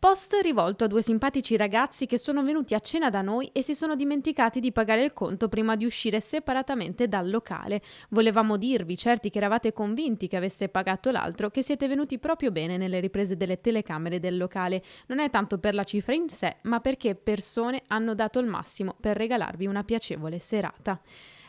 Post rivolto a due simpatici ragazzi che sono venuti a cena da noi e si sono dimenticati di pagare il conto prima di uscire separatamente dal locale. Volevamo dirvi, certi che eravate convinti che avesse pagato l'altro, che siete venuti proprio bene nelle riprese delle telecamere del locale. Non è tanto per la cifra in sé, ma perché persone hanno dato il massimo per regalarvi una piacevole serata.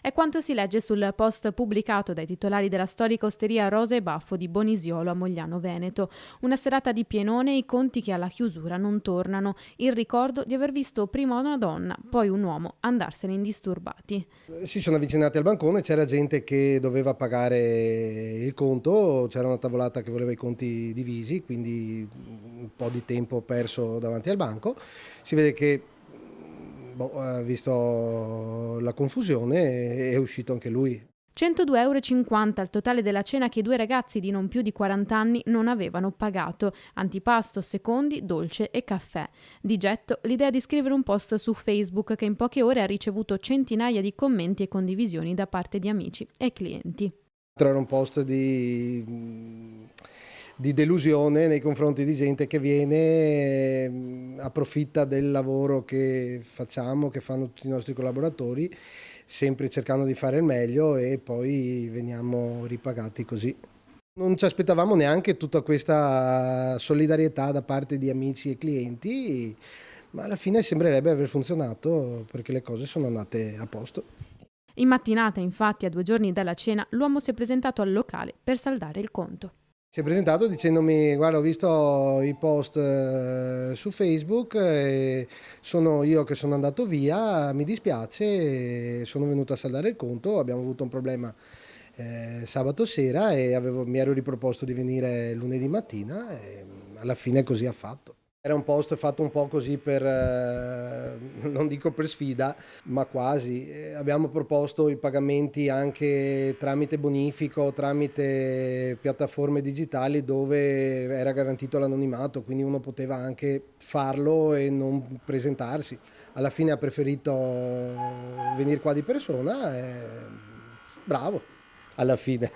È quanto si legge sul post pubblicato dai titolari della storica osteria Rosa e Baffo di Bonisiolo a Mogliano Veneto. Una serata di pienone e i conti che alla chiusura non tornano. Il ricordo di aver visto prima una donna, poi un uomo andarsene indisturbati. Si sono avvicinati al bancone, c'era gente che doveva pagare il conto, c'era una tavolata che voleva i conti divisi, quindi un po' di tempo perso davanti al banco. Si vede che ha visto la confusione, è uscito anche lui. 102,50 € il totale della cena che i due ragazzi di non più di 40 anni non avevano pagato. Antipasto, secondi, dolce e caffè. Di getto l'idea di scrivere un post su Facebook che in poche ore ha ricevuto centinaia di commenti e condivisioni da parte di amici e clienti. Era un post di delusione nei confronti di gente che viene, approfitta del lavoro che facciamo, che fanno tutti i nostri collaboratori, sempre cercando di fare il meglio e poi veniamo ripagati così. Non ci aspettavamo neanche tutta questa solidarietà da parte di amici e clienti, ma alla fine sembrerebbe aver funzionato perché le cose sono andate a posto. In mattinata, infatti, a 2 giorni dalla cena, l'uomo si è presentato al locale per saldare il conto. Si è presentato dicendomi: guarda, ho visto i post su Facebook e sono io che sono andato via, mi dispiace, sono venuto a saldare il conto, abbiamo avuto un problema sabato sera e mi ero riproposto di venire lunedì mattina e alla fine così ha fatto. Era un post fatto un po' così per, non dico per sfida, ma quasi. Abbiamo proposto i pagamenti anche tramite bonifico, tramite piattaforme digitali dove era garantito l'anonimato, quindi uno poteva anche farlo e non presentarsi. Alla fine ha preferito venire qua di persona e bravo, alla fine.